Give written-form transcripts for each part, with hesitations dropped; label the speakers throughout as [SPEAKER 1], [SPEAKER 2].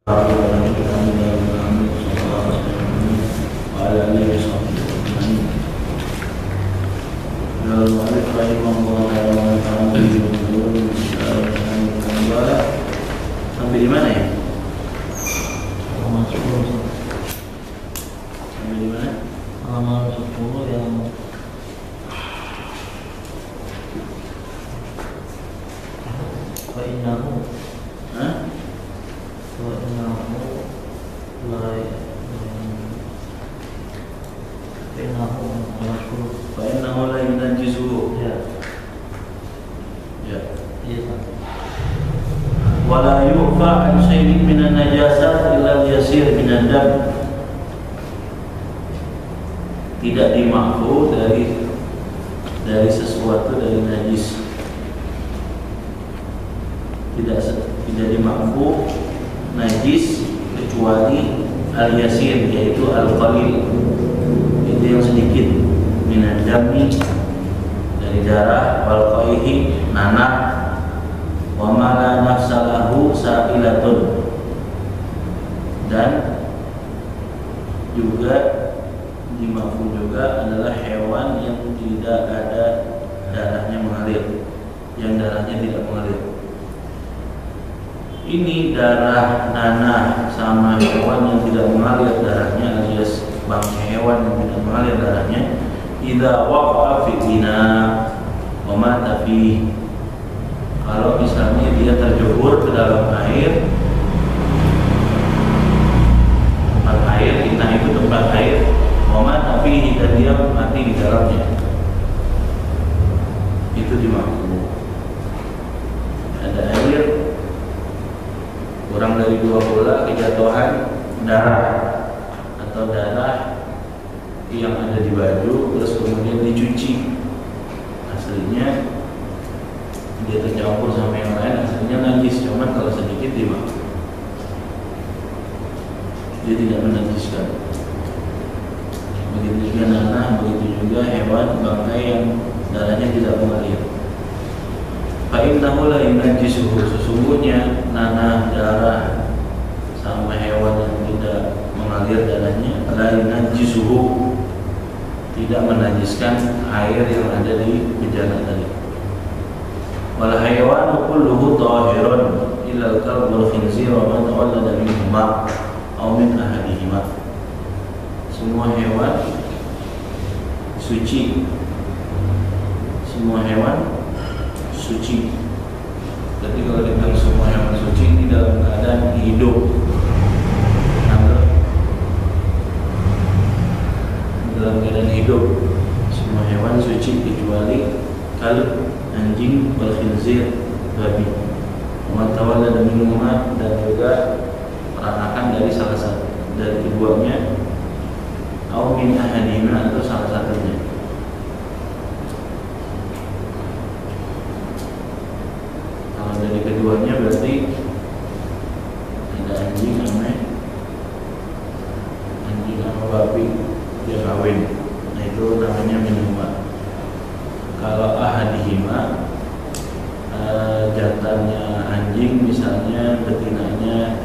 [SPEAKER 1] Sampai di mana ya? Sampai di mana?
[SPEAKER 2] Halaman 10 yang Fa'innahu
[SPEAKER 1] la yunajjisuhu.
[SPEAKER 2] Ya.
[SPEAKER 1] Ya.
[SPEAKER 2] Iya, Pak.
[SPEAKER 1] Wala yu'fa an syai'in minan najasat illa yasir minan dam. Tidak dimaafkan dari sesuatu dari najis. Tidak dimaafkan najis kecuali al-yasir, yaitu al-qalil, itu yang sedikit, minan dami, dari darah, wal qaihi, nanah, wa ma la nafsalahu sa'ilatun, dan juga dimaafkan juga adalah hewan yang tidak ada darahnya mengalir, yang darahnya tidak mengalir. Ini darah nanah sama hewan yang tidak mengalir darahnya, alias bangkai hewan yang tidak mengalir darahnya, idza waqa'a fi ina wa mata fi. Kalau misalnya dia terjebur ke dalam air, tempat air, ina itu tempat air, wa mata fi, dan dia mati di dalamnya, itu dimaafkan. Ada air kurang dari 2 bola, kejatuhan darah atau darah yang ada di baju, terus kemudian dicuci, aslinya dia tercampur sama yang lain, aslinya najis, cuman kalau sedikit dimaafkan, dia tidak menajiskan. Begitu juga nanah, begitu juga hewan bangkai yang darahnya tidak mengalir. Fa'innahu la yunajjisuhu, sesungguhnya nanah, darah sama hewan yang tidak mengalir darahnya, la yunajjisuhu, tidak menajiskan air yang ada di bejana tadi. Wal hayawanu kulluhu tahirun illa al-kalb wal khinzir wa ma tawallada minhuma aw min ahadihima. Semua hewan suci, semua hewan suci. Jadi kalau dibilang semua hewan suci, ini dalam keadaan hidup, dalam keadaan hidup, semua hewan suci kecuali kalb, anjing, wal khinzir, babi, wa tawalla min umat, dan juga peranakan dari salah satu dari keduanya, atau min ahadina, atau salah satunya. Kalau dari keduanya berarti ada anjing sama babi, dia kawin, nah itu namanya minuma. Kalau ahadihima, jantannya anjing misalnya, betinanya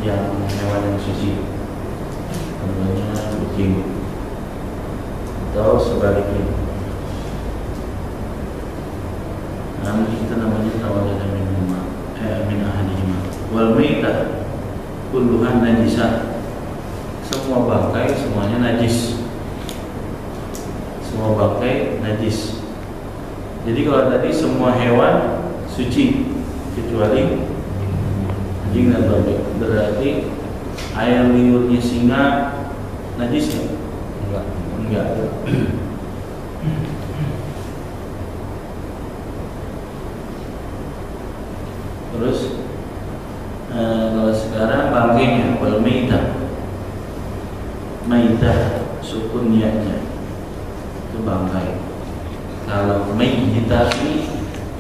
[SPEAKER 1] yang hewan yang suci, contohnya kucing, atau sebaliknya. Nah, itu namanya tawallada minhuma, min ahadihima. Wal maitah kulluhan najisah, semua bangkai semuanya najis, semua bangkai najis. Jadi kalau tadi semua hewan suci kecuali anjing dan babi, berarti air liurnya singa najis ya? Enggak. Terus kalau sekarang bangkainya wal maitah, maitah sukun niatnya itu bangkai. Kalau maitati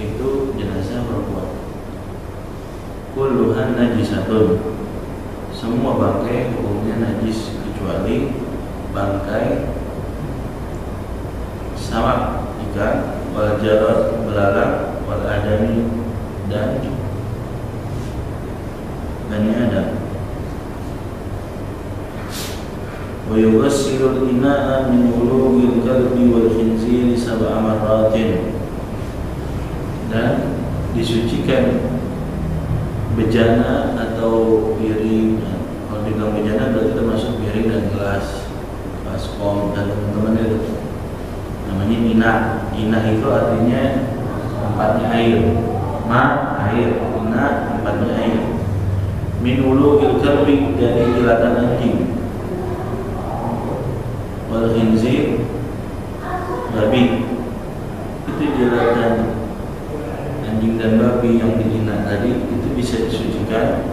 [SPEAKER 1] itu jenazah perempuan. Kulluhan najisatun, semua bangkai hukumnya najis kecuali bangkai samak, ikan, wal jarad, belalang, wal adami, dan Bani Adam. Wa yughassilul ina'a min wulughil kalbi wal khinziri sab'a marratin, dan disucikan bejana atau piring. Kalau dibilang bejana berarti termasuk piring dan gelas, baskom dan teman-teman itu. Namanya ina. Ina itu artinya tempatnya air. Air. Ina tempatnya air. Min wulughil kalbi, dari jilatan anjing. Wal khinzir, babi. Itu jilatan anjing dan babi yang dihina tadi itu bisa disucikan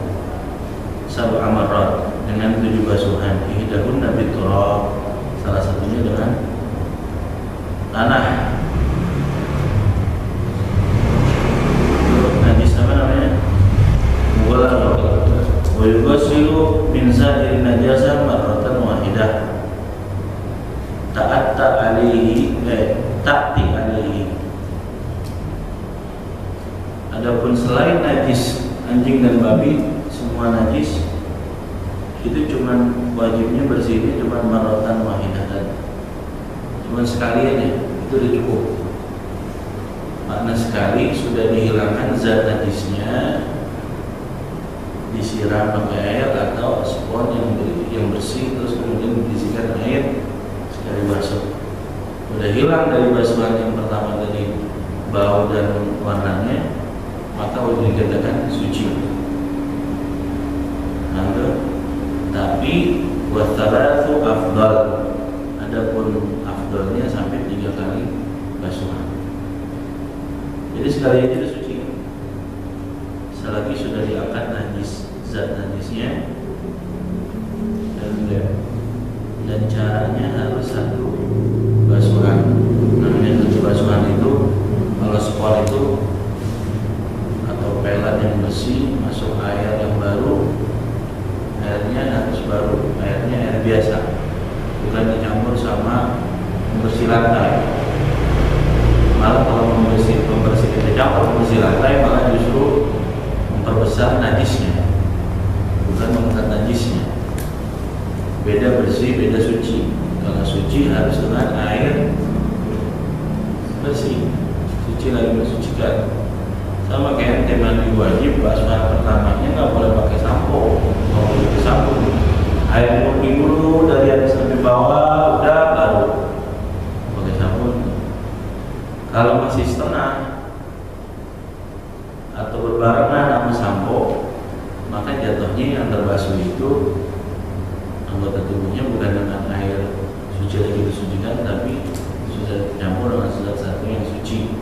[SPEAKER 1] sab'a marrat, dengan 7 basuhan. Ihdahunna biturab, salah satunya dengan tanah. Najis apa namanya? Mughalladh. Wa yughsilu min sa'iri najasah marratan wahidah. Ta'ti alaihi. Adapun selain najis anjing dan babi, semua najis itu cuman wajibnya bersihnya cuman marratan wahidatan, cuman sekali aja, itu udah cukup. Makna sekali sudah dihilangkan zat najisnya, disiram pakai air atau spons yang bersih, terus kemudian diisikan air sekali basuh. Udah hilang dari basuhan yang pertama tadi bau dan warnanya, maka wajib dikatakan suci. Tapi wassalatu afdal, adapun afdalnya sampai 3 kali basuhan. Jadi sekali aja sudah suci. Selagi sudah diangkat najis, zat najisnya, dan caranya harus 1 basuhan. Namanya 7 basuhan itu, kalau spol itu atau pelet yang bersih, masuk air yang baru, airnya harus baru, airnya air biasa, bukan dicampur sama pembersih lantai. Malah kalau pembersih dicampur pembersih lantai, malah justru memperbesar najisnya, bukan mengangkat najisnya. Beda bersih, beda suci. Kalau suci harus dengan air bersih, suci lagi mensucikan. Sama kayak mandi wajib, basuhan pertamanya nggak boleh pakai sampo, nggak boleh pakai sampo. Air murni dulu dari atas sampai bawah, udah baru pakai sampo. Kalau masih setengah atau berbarengan sama sampo, maka jatuhnya yang terbasuh itu anggota tubuhnya bukan dengan air suci lagi disucikan, tapi sudah dicampur dengan zat satu yang suci,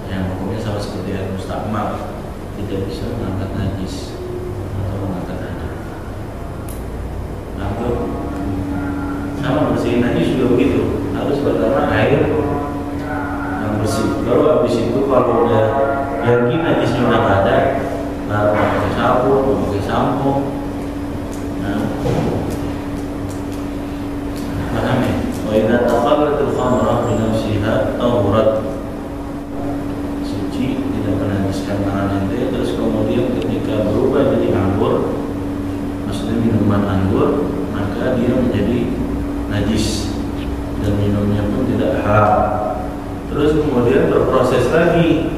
[SPEAKER 1] yang hukumnya sama seperti air mustakmal, tidak bisa mengangkat najis atau mengangkat air. Nah, itu sama bersihin najis juga begitu, harus pertama air yang bersih. Baru habis itu kalau udah yakin najisnya udah nggak ada, baru pakai sabun, pakai sampo. Paham ya? Wa idza taqallatul khamra bi nafsiha tahurat, suci, tidak menajiskan tangan ente. Terus kemudian ketika berubah jadi anggur, maksudnya minuman anggur, maka dia menjadi najis dan minumnya pun tidak halal. Terus kemudian berproses lagi,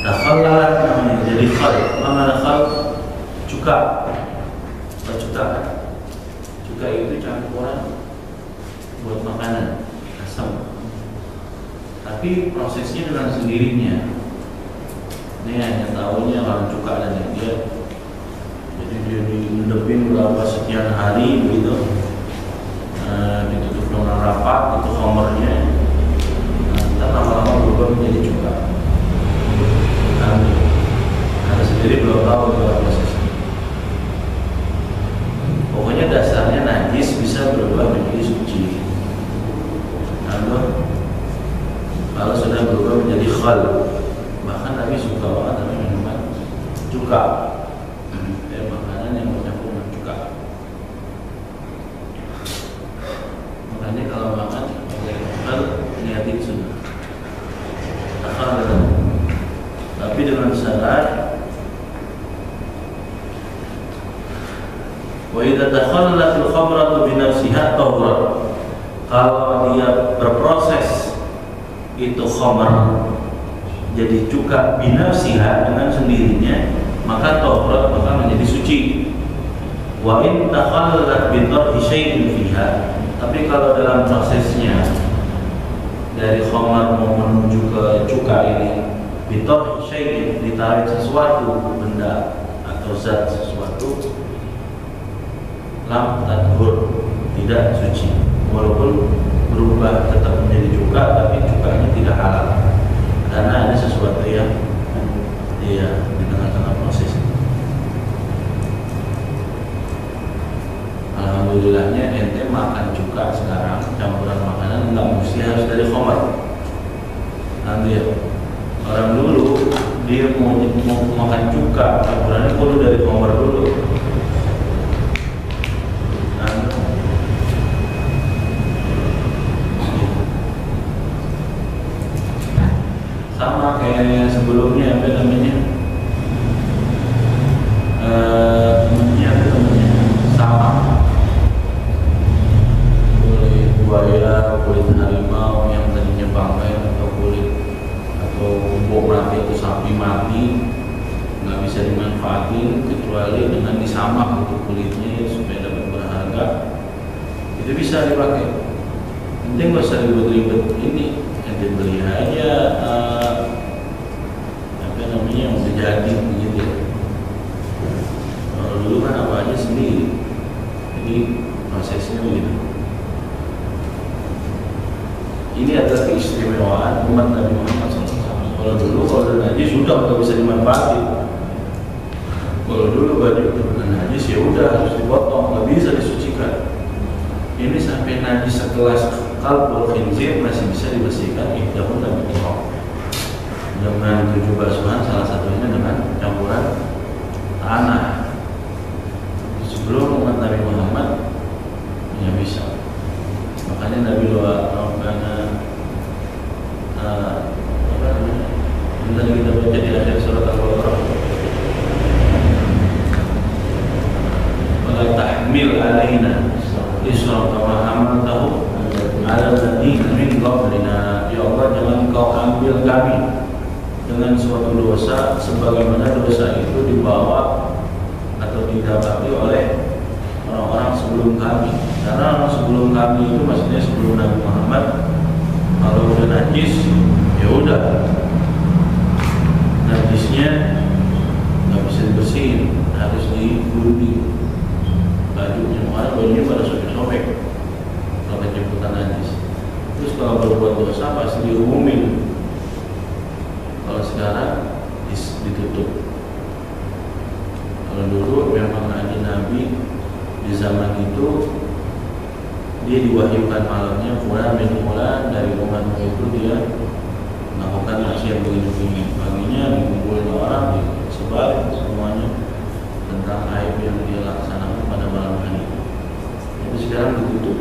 [SPEAKER 1] takhallat namanya jadi khal. Mana khal? Cuka. Cuka itu campuran buat makanan, asam. Tapi prosesnya dengan sendirinya. Ini hanya tahunya orang cuka dan dia. Jadi dia diendepin berapa sekian hari begitu, ditutup dengan rapat itu khamrnya. Ntar lama-lama berubah menjadi cuka. Anda sendiri belum tahu juga prosesnya. Pokoknya dasarnya najis bisa berubah menjadi suci. Kalau sudah berubah menjadi khal, bahkan Nabi suka banget sama minuman cuka, makanan yang bercampur dengan cuka. Makanya kalau makan pakai khal, niatin sunnah. Tapi dengan syarat Wa idza takhallatil khamratu bi nafsiha tahurat. Kalau dia berproses itu khamr jadi cuka binafsiha dengan sendirinya, maka tahurat maka menjadi suci. Wa in takhallat bi tarhi syai'in fiha, tapi kalau dalam prosesnya dari khamar mau menuju ke cuka ini bitar syai'in, ditarik sesuatu benda atau zat sesuatu, lam tadhur, tidak suci, walaupun berubah tetap menjadi cuka, tapi cukanya tidak halal karena ada sesuatu yang di tengah-tengah proses. Alhamdulillahnya ente makan cuka sekarang campuran makanan nggak mesti harus dari khamar. Nanti ya, orang dulu dia mau makan cuka campurannya perlu dari khamar dulu. Sama kayak sebelumnya, apa namanya, sama kulit buaya, kulit harimau yang tadinya bangkai, atau kulit atau bom mati atau sapi mati nggak bisa dimanfaatin kecuali dengan disamak untuk kulitnya supaya dapat berharga, itu bisa dipakai. Penting nggak usah ribet-ribet ini, nanti beli aja apa namanya yang udah jadi begitu. Kalau dulu kan apa aja sendiri, jadi prosesnya begitu. Ini adalah keistimewaan umat Nabi Muhammad SAW. Kalau dulu kalau udah najis sudah nggak bisa dimanfaatin. Kalau dulu baju udah najis ya udah harus dipotong, nggak bisa disucikan. Ini sampai najis sekelas kalbul khinzir masih bisa dibersihkan, itu pun Nabi Muhammad dengan 7 basuhan, salah satunya dengan campuran tanah. Sebelum umat Nabi Muhammad ya bisa. Makanya Nabi doa karena apa namanya? Bentar kita baca di akhir surat Al-Baqarah. Wala tahmil alaina isra kama hamaltahu ala alladziina min qablina. Ya Allah, jangan Kau ambil kami dengan suatu dosa sebagaimana dosa itu dibawa atau didapati oleh orang-orang sebelum kami. Karena orang sebelum kami itu maksudnya sebelum Nabi Muhammad, kalau udah najis ya udah najisnya nggak bisa dibersihin, harus digulung bajunya, makanya bajunya pada sobek-sobek kalau kejemputan najis. Terus kalau berbuat dosa pasti diumumin. Kalau sekarang ditutup. Kalau dulu memang Nabi di zaman itu dia diwahyukan malamnya fulan bin fulan dari umatmu itu dia melakukan maksiat begini-begini, paginya dikumpulin orang disebar semuanya tentang aib yang dia laksanakan pada malam hari. Tapi sekarang ditutup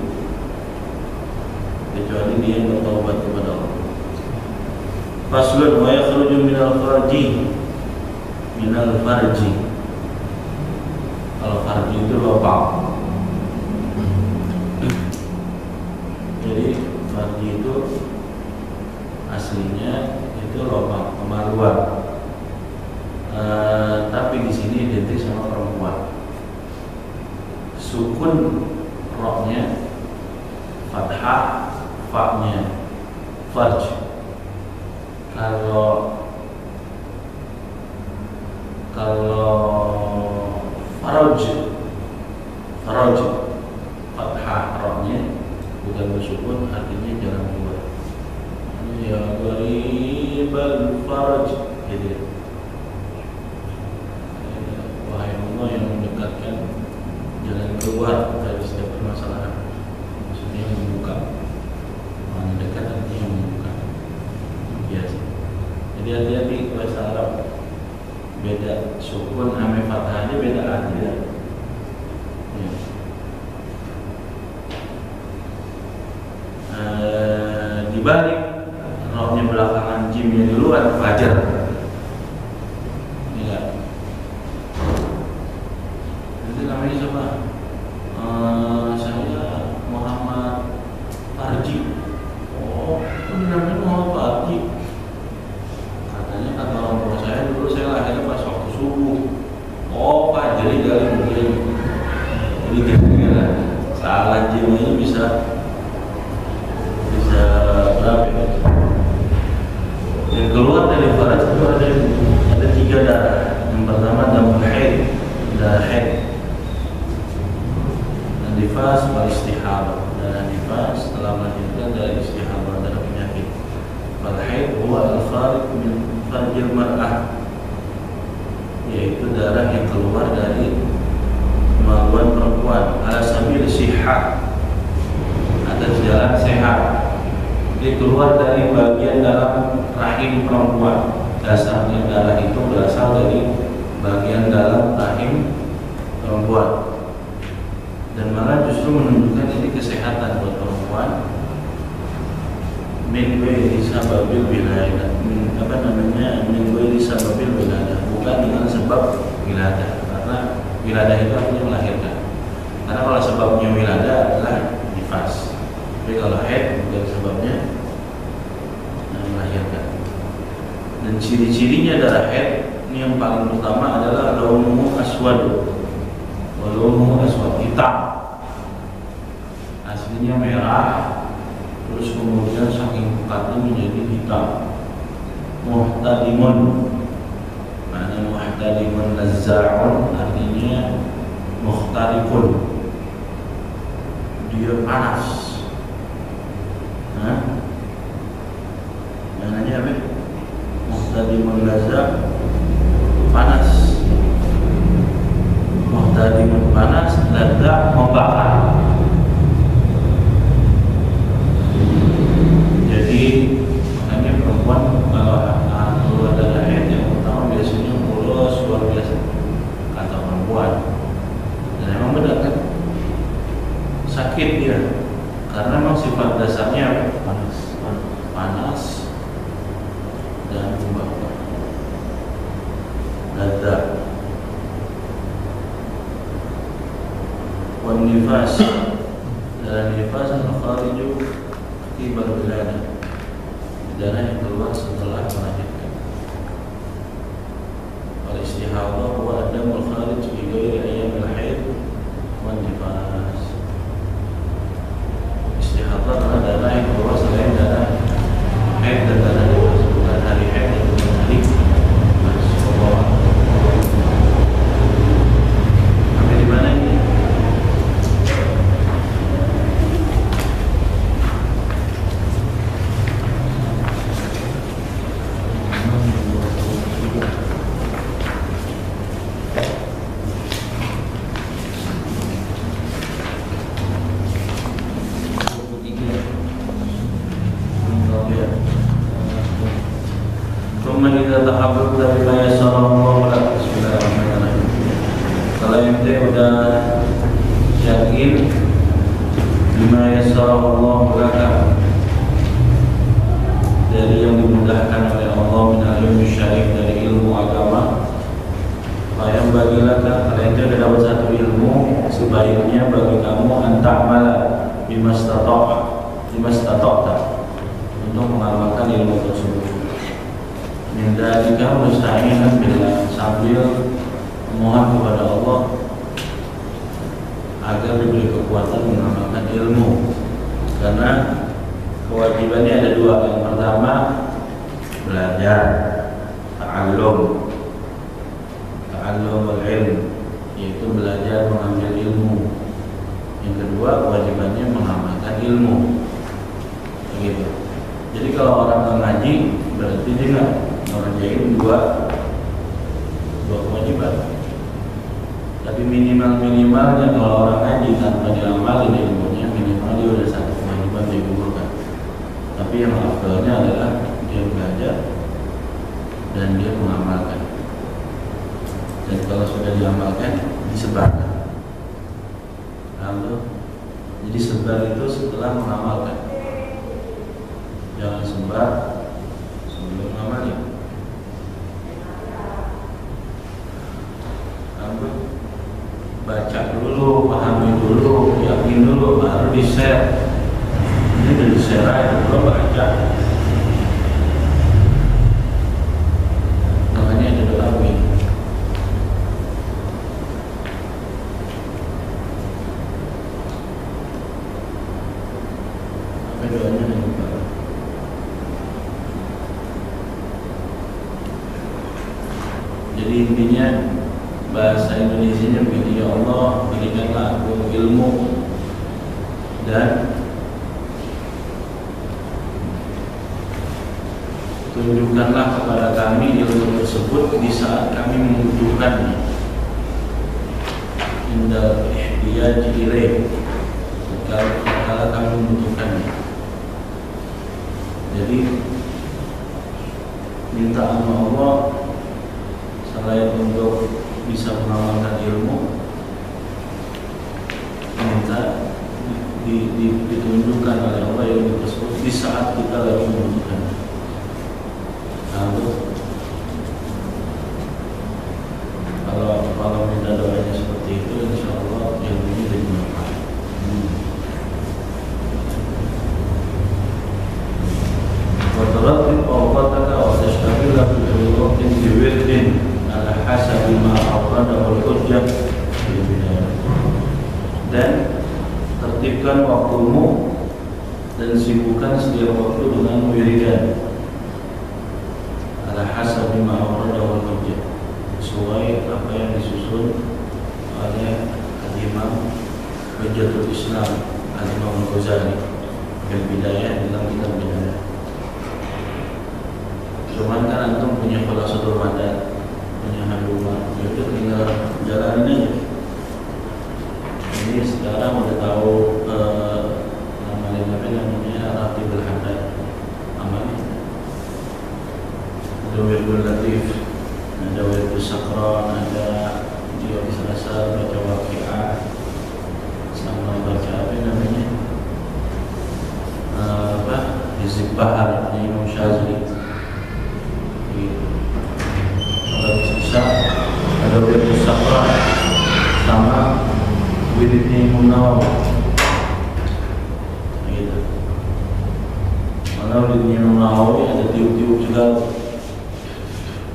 [SPEAKER 1] kecuali dia bertaubat kepada Allah. Faslun wa yakhruju minal farji. Kalau farji itu lubang. Jadi farji itu aslinya itu lubang, kemaluan. Tapi di sini identik sama perempuan. Sukun roknya, fathah fa-nya, farj. Kalau faraj fathah roknya bukan bersukun, artinya jalan keluar. Ya gharibal faraj, gitu. Wahai Allah yang mendekatkan jalan keluar dari setiap permasalahan, maksudnya membuka. Mendekat artinya membuka. Biasa. Jadi hati-hati bahasa Arab, beda sukun sama fathahnya beda arti ya. Dibalik rohnya belakangan jimnya duluan fajar. Iya. Itu namanya siapa? Jadi kira-kira salah jin ini bisa berapa ya? Yang keluar dari faraj itu ada 3 darah. Yang pertama damul haid, darah haid, dan nifas wal istihadah. Darah nifas setelah melahirkan, darah istihadah, darah penyakit. Wal haid huwa al-kharij min farjil mar'ah, yaitu darah yang keluar dari kemaluan perempuan ala sabil sihah, atas jalan sehat. Dia keluar dari bagian dalam rahim perempuan. Dasarnya darah itu berasal dari bagian dalam rahim perempuan, dan malah justru menunjukkan ini kesehatan buat perempuan. Min ghairi sababil wiladah, min ghairi sababil wiladah, bukan dengan sebab wiladah, karena wiladah itu artinya melahirkan. Karena kalau sebabnya wiladah adalah nifas, tapi kalau haid bukan sebabnya melahirkan. Dan ciri-cirinya darah haid ini yang paling utama adalah launuhu aswad, launuhu aswad, hitam. Aslinya merah, terus kemudian saking pekatnya menjadi hitam. Muhtadimun, mana muhtadimun lazza'un, artinya mukhtarikun, dia panas. Maknanya apa? Muhtadimun lazza', panas. Muhtadimun panas, lazza' membakar. Jadi makanya perempuan kalau ada haid yang pertama biasanya mulus luar biasa, kata perempuan. Dan emang benar kan, sakit dia karena memang sifat dasarnya panas dan membakar. Dada wan nifas, dan nifas al-khariju tiba wiladah, darah yang keluar setelah melahirkan. Wal istihadah wa adamul kharij fi ghairi ayyamil haid wan nifas. Istihadah adalah darah yang keluar selain darah haid dan darah nifas, bukan hari haid dan bukan hari nifas. Sampai di mana ini? Kalau ente udah yakin bima yassarallahu laka, dari yang dimudahkan oleh Allah min al-ilmi syarif, dari ilmu agama, yang bagi laka, kalau ente udah dapat satu ilmu, sebaiknya bagi kamu anta'mala bima istata'ta, untuk mengamalkan ilmu tersebut. Min dzalika musta'inan billah, sambil mohon kepada Allah agar diberi kekuatan mengamalkan ilmu. Karena kewajibannya ada 2. Yang pertama belajar, ta'allum wal ilm, yaitu belajar mengambil ilmu. Yang kedua kewajibannya mengamalkan ilmu. Begitu. Jadi kalau orang ngaji berarti dia nggak ngerjain dua kewajiban. Tapi minimalnya kalau orang ngaji tanpa diamalin ilmunya, minimal dia udah 1 kewajiban digugurkan. Tapi yang afdalnya adalah dia belajar dan dia mengamalkan. Dan kalau sudah diamalkan, disebarkan. Lalu, jadi sebar itu setelah mengamalkan. Jangan sebar sebelum mengamalkan. Baca dulu, pahami dulu, yakin dulu, baru di-share. Ini udah di-share aja, belum baca. Makanya ada doa ini. doanya yang lupa. Jadi intinya bahasa Indonesianya begini, ya Allah berikanlah aku ilmu dan tunjukkanlah kepada kami ilmu tersebut di saat kami membutuhkannya. Indah ihtiyaj ilaih, kalau kami membutuhkannya. Jadi minta sama Allah selain untuk bisa mengamalkan ilmu, minta ditunjukkan oleh Allah ilmu tersebut di saat kita lagi membutuhkan. Lalu kalau minta doanya seperti itu, insya Allah ilmunya jadi manfaat. وترتب أوقاتك وتشتغل في وقت بورد على حسب ما أورده الحجة في البداية. Dan tertibkan waktumu dan sibukkan setiap waktu dengan wiridan ala hasab ma awradahu al-hujjah, sesuai apa yang disusun oleh Imam Hujjatul Islam Al-Imam Al-Ghazali fil Bidayah, dalam kitab Bidayah. Cuman kan antum punya khulasatul madan, punya haluman, itu tinggal jalanin aja. Ini sekarang udah tahu namanya Ratibul Haddad, namanya ada Wirdul Latif, ada Wirdul Sakran, ada dia bisa baca Waqi'ah, sama baca apa namanya Hizib Bahar Imam Syazili. Kalau bisa ada Wirdul Sakran sama wiridnya Imam Nawawi. Gitu. Mana wiridnya Imam Nawawi ada tiup-tiup juga.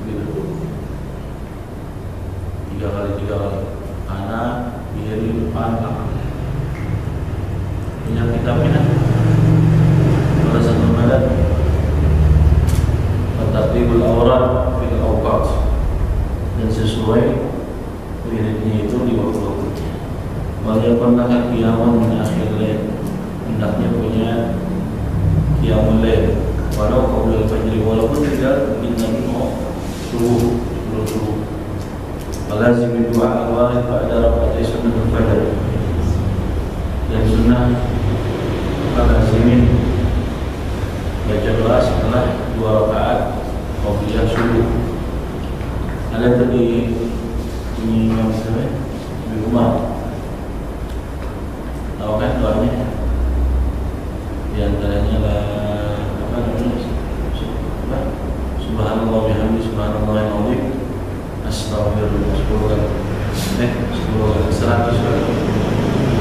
[SPEAKER 1] Gitu. 3 kali kanan, kiri, depan, belakang. Punya kitabnya. Salah satu madad Tartibul Awrad fil Awqat, dan sesuai wiridnya itu di waktu-waktunya. Walaupun nak qiyamul min akhir lail, hendaknya punya qiyamul lail walau qabla al-fajr, walaupun tidak bintang subuh, sebelum subuh. Walazim doa al-warid pada rakaat sunnatul fajr, dan sunnah lazimin baca doa setelah 2 rakaat qabliyah subuh. Ada tadi ini yang saya di rumah. Tahu kan doanya? Di antaranya lah apa namanya? Subhanallah bihamdi subhanallahil azim. Astagfirullah 10 kali. 100 kali.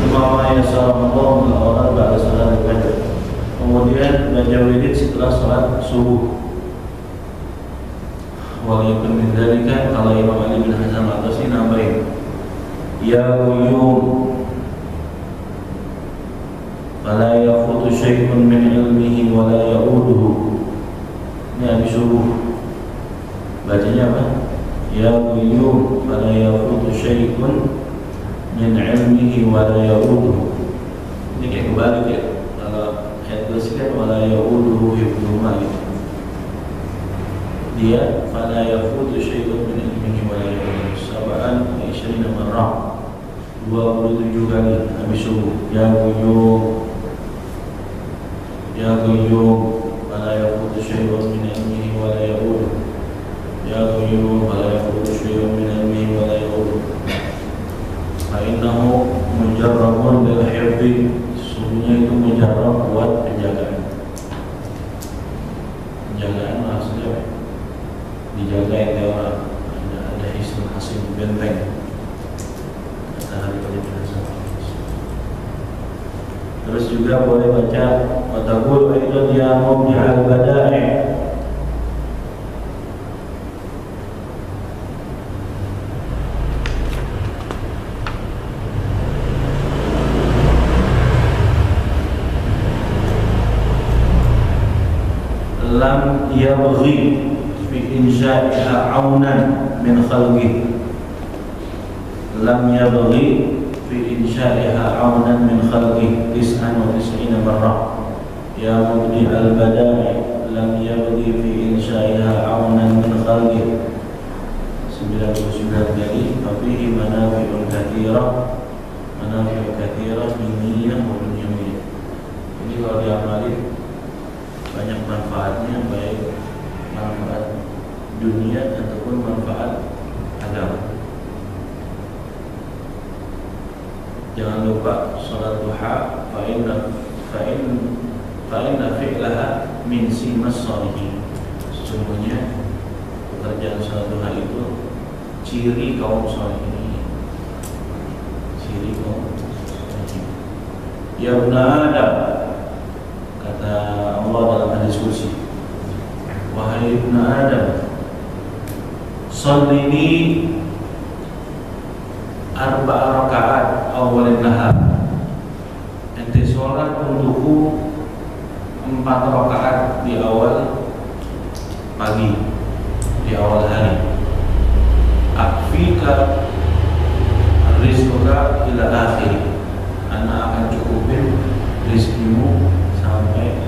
[SPEAKER 1] Kemana ya sallallahu orang pada salat fajr. Kemudian baca wirid setelah salat subuh. Walaupun min dzalika, kalau Imam Ali bin Hasan Al-Basri nambahin ya qayyum fala yafutu syai'un min ilmihi wa la ya'uduhu. Ini habis subuh bacanya apa? Ya qayyum fala yafutu syai'un min ilmihi wa la ya'uduhu. Ini kayak kebalik ya. Kalau ayat kan wala ya'uduhu hifdhuhuma gitu. Dia fala yafutu syai'un min ilmihi wa la ya'uduhu sab'an wa 20 marrah, 27 kali habis subuh. Ya qayyum fala yafutu syai'un min ilmihi wa la ya'uduhu. Ya qayyum fala yafutu syai'un min ilmihi wa la ya'uduhu. Fa innahu mujarrabun bil hifdhi, sungguhnya itu mujarrab buat penjagaan. Penjagaan maksudnya dijaga oleh orang, ada hisnul hasin, benteng. Terus juga boleh baca wataqul aidan ya mubdi'al bada'i. lam yabghi fi insya'iha aunan min khalqih. Lam yabghi fi insya'iha aunan min khalqih 99 marrah. Ya mubdi al-badai lam yabghi fi insya'iha aunan min khalqih 99 kali. Fafihi manafi'un katsirah, manafi'un katsirah diniyah wa dunyawiyah. Ini kalau diamali banyak manfaatnya, baik manfaat dunia ataupun manfaat agama. Jangan lupa salat duha, fa'inna fi'laha min simas sholihin. Sesungguhnya pekerjaan salat duha itu ciri kaum sholihin. Ciri kaum sholihin. Ya ibna Adam, kata Allah dalam hadis qudsi, wahai ibna Adam, shallini arba'a rakaat awalin nahar. Ente sholat untukku 4 rakaat di awal pagi, di awal hari. Akfika rizquka ila akhir. Anak akan cukupin rizkimu sampai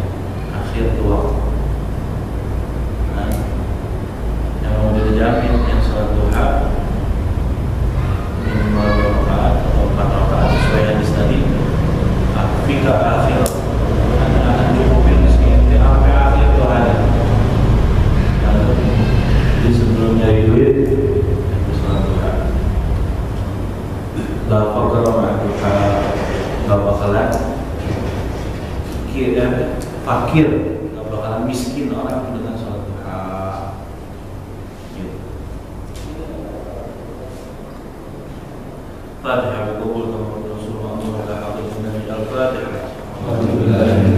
[SPEAKER 1] akhir waktu. Nah, yang mau dijamin yang sholat duha minimal 2 rakaat atau 4 rakaat sesuai hadis tadi. Akfika akhir. Anak akan cukupin rezeki ente sampai akhir hari. Jadi sebelum nyari duit, sholat duha. La faqra ma'duha, gak bakalan fakir, gak bakalan miskin orang dengan sholat duha. Fatihah. Al-Fatihah.